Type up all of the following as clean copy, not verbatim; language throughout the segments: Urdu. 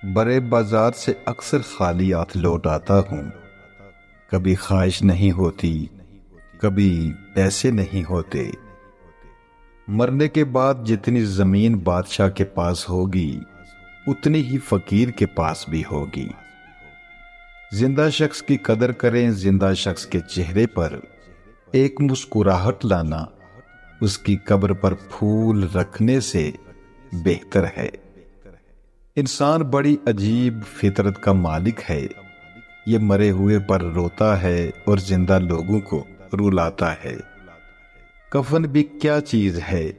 بڑے بازار سے اکثر خالی ہاتھ لوٹ آتا ہوں۔ کبھی خواہش نہیں ہوتی، کبھی پیسے نہیں ہوتے۔ مرنے کے بعد جتنی زمین بادشاہ کے پاس ہوگی اتنی ہی فقیر کے پاس بھی ہوگی۔ زندہ شخص کی قدر کریں، زندہ شخص کے چہرے پر ایک مسکراہٹ لانا اس کی قبر پر پھول رکھنے سے بہتر ہے۔ انسان بڑی عجیب فطرت کا مالک ہے۔ یہ مرے ہوئے پر روتا ہے اور زندہ لوگوں کو رلاتا ہے۔ کفن بھی کیا چیز ہے؟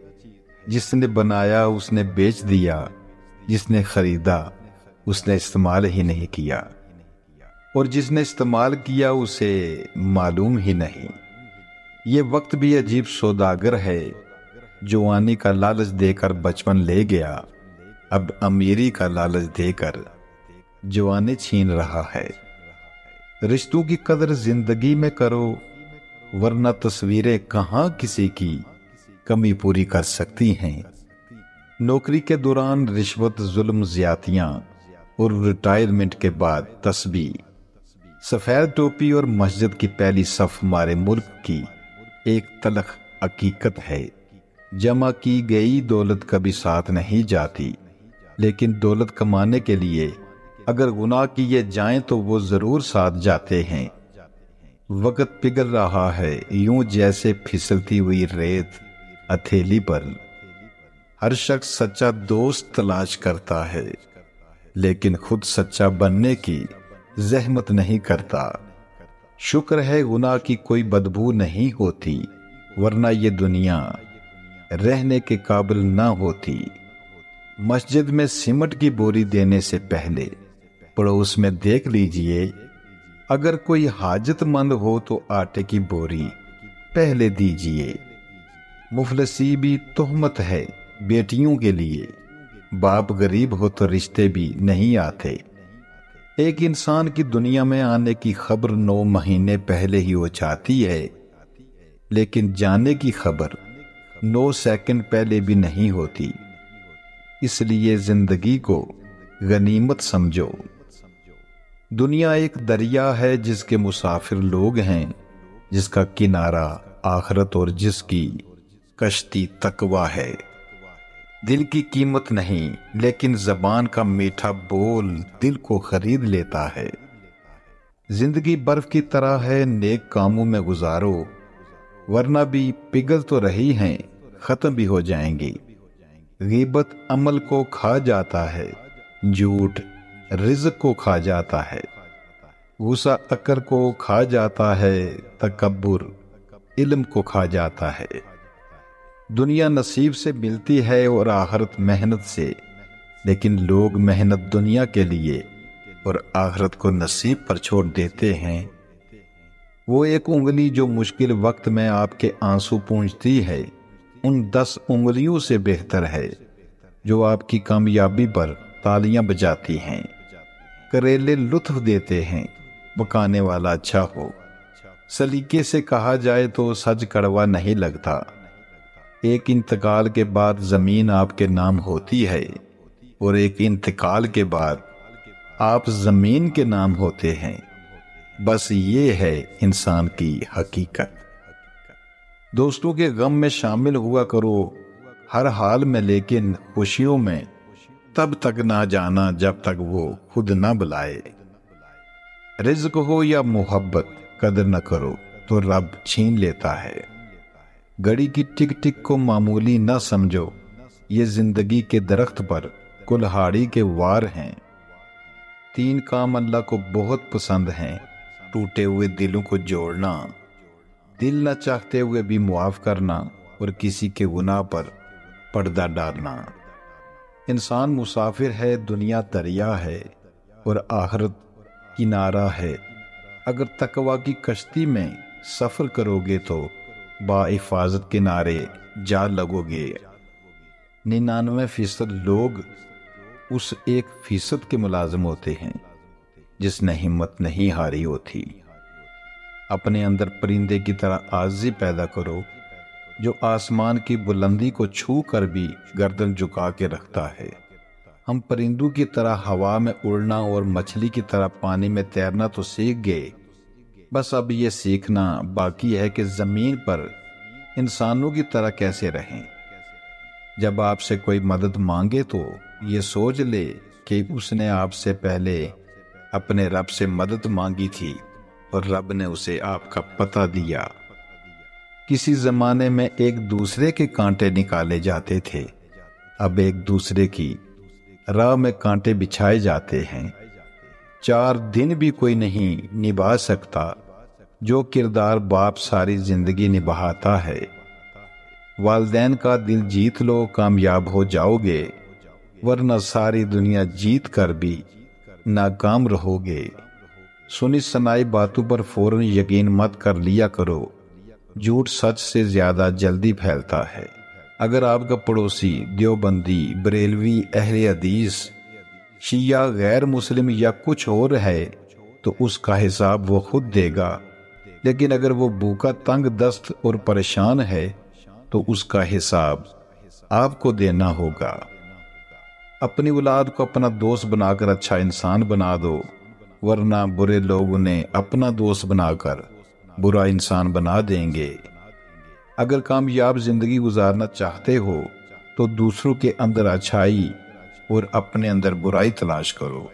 جس نے بنایا اس نے بیچ دیا، جس نے خریدا اس نے استعمال ہی نہیں کیا، اور جس نے استعمال کیا اسے معلوم ہی نہیں۔ یہ وقت بھی عجیب سوداگر ہے۔ جوانی کا لالچ دے کر بچپن لے گیا، اب امیری کا لالچ دے کر جوانی چھین رہا ہے۔ رشتوں کی قدر زندگی میں کرو، ورنہ تصویریں کہاں کسی کی کمی پوری کر سکتی ہیں۔ نوکری کے دوران رشوت، ظلم، زیادتیاں اور ریٹائرمنٹ کے بعد تسبیح، سفید ٹوپی اور مسجد کی پہلی صف ہمارے ملک کی ایک تلخ حقیقت ہے۔ جمع کی گئی دولت کبھی ساتھ نہیں جاتی، لیکن دولت کمانے کے لیے اگر گناہ کیے جائیں تو وہ ضرور ساتھ جاتے ہیں۔ وقت پگھل رہا ہے یوں جیسے پھسلتی ہوئی ریت ہتھیلی پر۔ ہر شخص سچا دوست تلاش کرتا ہے، لیکن خود سچا بننے کی زحمت نہیں کرتا۔ شکر ہے گناہ کی کوئی بدبو نہیں ہوتی، ورنہ یہ دنیا رہنے کے قابل نہ ہوتی۔ مسجد میں سیمنٹ کی بوری دینے سے پہلے پڑوس میں دیکھ لیجئے، اگر کوئی حاجت مند ہو تو آٹے کی بوری پہلے دیجئے۔ مفلسی بھی تہمت ہے بیٹیوں کے لیے، باپ غریب ہو تو رشتے بھی نہیں آتے۔ ایک انسان کی دنیا میں آنے کی خبر 9 مہینے پہلے ہی ہو جاتی ہے، لیکن جانے کی خبر 9 سیکنڈ پہلے بھی نہیں ہوتی۔ اس لیے زندگی کو غنیمت سمجھو۔ دنیا ایک دریا ہے جس کے مسافر لوگ ہیں، جس کا کنارہ آخرت اور جس کی کشتی تقویٰ ہے۔ دل کی قیمت نہیں، لیکن زبان کا میٹھا بول دل کو خرید لیتا ہے۔ زندگی برف کی طرح ہے، نیک کاموں میں گزارو، ورنہ بھی پگھل تو رہی ہیں، ختم بھی ہو جائیں گی۔ غیبت عمل کو کھا جاتا ہے، جھوٹ رزق کو کھا جاتا ہے، غصہ عقل کو کھا جاتا ہے، تکبر علم کو کھا جاتا ہے۔ دنیا نصیب سے ملتی ہے اور آخرت محنت سے، لیکن لوگ محنت دنیا کے لیے اور آخرت کو نصیب پر چھوڑ دیتے ہیں۔ وہ ایک انگلی جو مشکل وقت میں آپ کے آنسو پونچھتی ہے ان 10 انگلیوں سے بہتر ہے جو آپ کی کامیابی پر تالیاں بجاتی ہیں۔ کریلے لطف دیتے ہیں، پکانے والا اچھا ہو۔ سلیقے سے کہا جائے تو سچ کڑوا نہیں لگتا۔ ایک انتقال کے بعد زمین آپ کے نام ہوتی ہے، اور ایک انتقال کے بعد آپ زمین کے نام ہوتے ہیں۔ بس یہ ہے انسان کی حقیقت۔ دوستوں کے غم میں شامل ہوا کرو ہر حال میں، لیکن خوشیوں میں تب تک نہ جانا جب تک وہ خود نہ بلائے۔ رزق ہو یا محبت، قدر نہ کرو تو رب چھین لیتا ہے۔ گھڑی کی ٹک ٹک کو معمولی نہ سمجھو، یہ زندگی کے درخت پر کلہاڑی کے وار ہیں۔ 3 کام اللہ کو بہت پسند ہیں: ٹوٹے ہوئے دلوں کو جوڑنا، دل نہ چاہتے ہوئے بھی معاف کرنا، اور کسی کے گناہ پر پردہ ڈالنا۔ انسان مسافر ہے، دنیا دریا ہے اور آخرت کنارہ ہے۔ اگر تقویٰ کی کشتی میں سفر کرو گے تو باحفاظت کنارے جا لگو گے۔ 99% لوگ اس 1% کے ملازم ہوتے ہیں جس نے ہمت نہیں ہاری ہوتی۔ اپنے اندر پرندے کی طرح عاجزی پیدا کرو جو آسمان کی بلندی کو چھو کر بھی گردن جھکا کے رکھتا ہے۔ ہم پرندوں کی طرح ہوا میں اڑنا اور مچھلی کی طرح پانی میں تیرنا تو سیکھ گئے، بس اب یہ سیکھنا باقی ہے کہ زمین پر انسانوں کی طرح کیسے رہیں۔ جب آپ سے کوئی مدد مانگے تو یہ سوچ لے کہ اس نے آپ سے پہلے اپنے رب سے مدد مانگی تھی اور رب نے اسے آپ کا پتہ دیا۔ کسی زمانے میں ایک دوسرے کے کانٹے نکالے جاتے تھے، اب ایک دوسرے کی راہ میں کانٹے بچھائے جاتے ہیں۔ 4 دن بھی کوئی نہیں نبھا سکتا جو کردار باپ ساری زندگی نبھاتا ہے۔ والدین کا دل جیت لو، کامیاب ہو جاؤ گے، ورنہ ساری دنیا جیت کر بھی ناکام رہو گے۔ سنی سنائی باتوں پر فوراً یقین مت کر لیا کرو، جھوٹ سچ سے زیادہ جلدی پھیلتا ہے۔ اگر آپ کا پڑوسی دیوبندی، بریلوی، اہل حدیث، شیعہ، غیر مسلم یا کچھ اور ہے تو اس کا حساب وہ خود دے گا، لیکن اگر وہ بھوکا، تنگ دست اور پریشان ہے تو اس کا حساب آپ کو دینا ہوگا۔ اپنی اولاد کو اپنا دوست بنا کر اچھا انسان بنا دو، ورنہ برے لوگ انہیں اپنا دوست بنا کر برا انسان بنا دیں گے۔ اگر کامیاب زندگی گزارنا چاہتے ہو تو دوسروں کے اندر اچھائی اور اپنے اندر برائی تلاش کرو۔